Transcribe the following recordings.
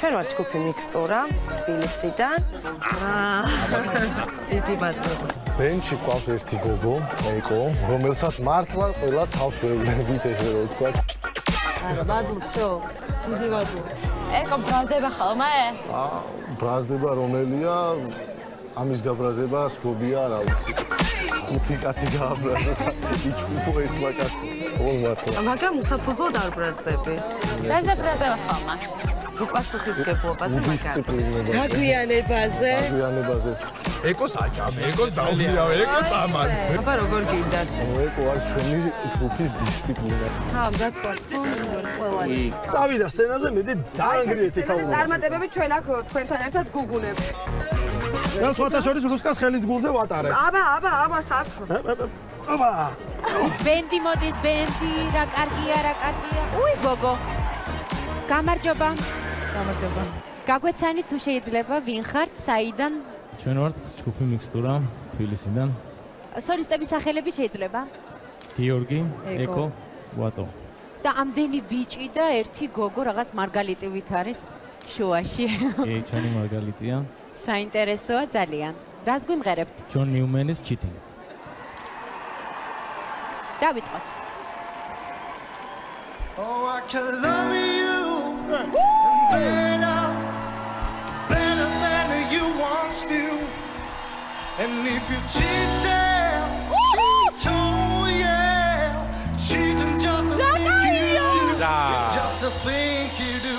ჩვენ ვართ ჯგუფი მიქსტურა თბილისიდან. დიდი მადლობა. ბენჩი ყავს ერთი გოგო, ეკო, რომელსაც მართლა ყველა თავს ვეუბნებით ესე რომ ვთქვა. არა, მადლობშო. დიდი მადლობა. ეკო ბრაზდება ხოლმე? ბრაზდება რომელია? ამის გაბრაზება სგობია რა ვიცი. ხუთი კაცი გააბრაზდა იჩუბო ერთმა კაცი. ოღონდ მართლა. მაგრამ უსაფუძვლოდ არ ბრაზდები. ბრაზდება ხოლმე. უპასუხისმგებლობაზე მაგარ. დისციპლინებაზე. გაგვიანებაზე. გაგვიანებაზეც. ეკოს აჭამე, ეკოს დაუღირავ, ეკოს წამან. აბა როგორ გინდათ? ეკო არის ჩვენი ჯგუფის დისციპლინა. გაწყვეტ ყველანი. წავიდა სცენაზე მეტი დაანგრიეთ ეკაუნა. წარმატებები ჩვენ აქ თქვენთან ერთად გუგუნებ. და სხვათა შორის რუსკას ხელის გულზე ვატარებ. აბა საათო. აბა. ბენდი მოდის, ბენდი, რა კარგია. უი გოგო. გამარჯობა. გაგვეცანი თუ შეიძლება ვინ ხართ, საიდან? ჩვენ ვართ ჯგუფი მიქსტურა თბილისიდან. სოლისტების სახელები შეიძლება? გიორგი, ეკო, ვატო. და ამდენი ბიჭი და ერთი გოგო რაღაც მარგალიტივით არის შუაში. კი, ჩვენი მარგალიტია. საინტერესოა ძალიან. რას გვიმღერებთ? ჯონ ნიუმენის ჩიტინგი. დავიწყოთ. Oh, I can love you better than you once knew. And if you cheat, oh yeah, cheating just a thing you do. It's just a thing you do.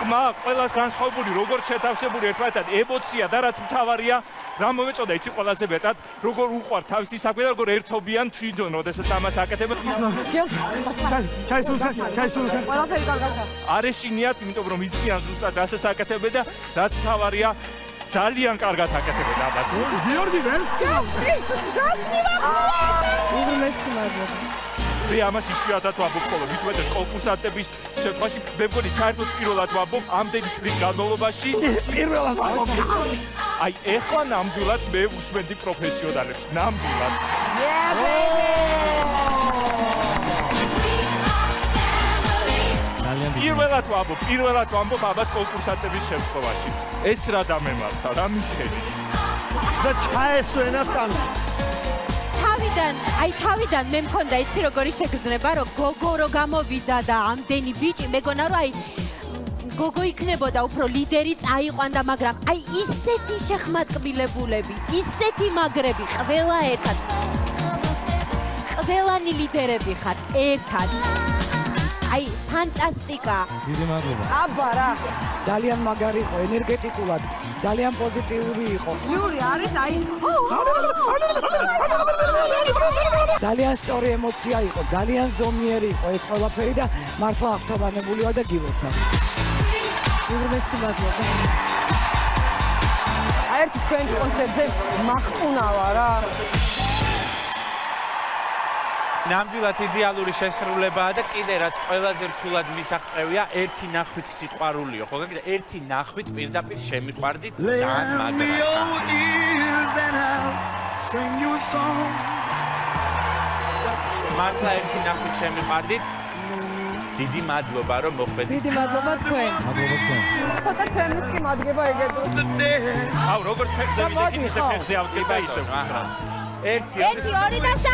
ხმა ყველას განსხვავებული როგორც შეთავსებული ერთმანეთთან ემოცია და რაც მთავარია რა მომეწოდა იცი ყველაზე მეტად როგორ უყვარ თავისი საქმე და როგორ ერთობიან თვითონ როდესაც ამას აკეთებენ ჩაისულქა ყველაფერი კარგია არ ეშინიათ იმიტომ რომ იციან ზუსტად რასაც აკეთებენ და რაც მთავარია ძალიან კარგად აკეთებენ ამას გიორგი ვერ უღრმესი მადლობა ამას იშვიათად ვამბობ ხოლმე მithumetes კონკურსანტების შემთხვევაში მე მგონი საერთოდ პირველად ვამბობ ამდენი წლის განმავლობაში პირველად ვამბობ აი ეხლა ნამდვილად მე უსმენდი პროფესიონალებს ნამდვილად პირველად ვამბობ ამას კონკურსანტების შემთხვევაში ეს რა დამემართა რა მიხელი და ჩაესვენას კანონი თავიდან მე მქონდა იცი როგორი შეგრძნება რომ გოგო რო გამოვიდა და ამდენი ბიჭი მეგონა რომ გოგო იქნებოდა უფრო ლიდერი წაიყვანდა მაგრამ ისეთი შეხმატკბილებულები ისეთი მაგრები ყველა ერთად ყველანი ლიდერები ხარ ერთად ფანტასტიკა დიდი მადლობა აბა რა ძალიან მაგარი იყო ენერგეტიკულად ძალიან პოზიტიური იყო ჟური არის ძალიან სწორი ემოცია იყო ძალიან ზომიერი იყო ეს ყველაფერი და მართლა აღთოვანებული ვარ და გილოცავ უღრმესი მადლობა ერთი თქვენ კონცერტზე მახტუნავა რა. ნამდვილად იდეალური შესრულებაა და კიდე რაც ყველაზე რთულად მისაღწევია, ერთი ნახვით სიყვარულიო, ხო გაგიდა? ერთი ნახვით პირდაპირ შემიყვარდით ძალიან მაგრა. მართლა ერთი ნახვით შემიყვარდით. დიდი მადლობა რომ მოხვედით. დიდი მადლობა თქვენ. მადლობა თქვენ. ცოტა ჩემიც კი მადგება ეგ დროს. აუ როგორც ფეხზე ვიდექით ისე ფეხზე ავდგება ისე. ერთი 1 2 და 3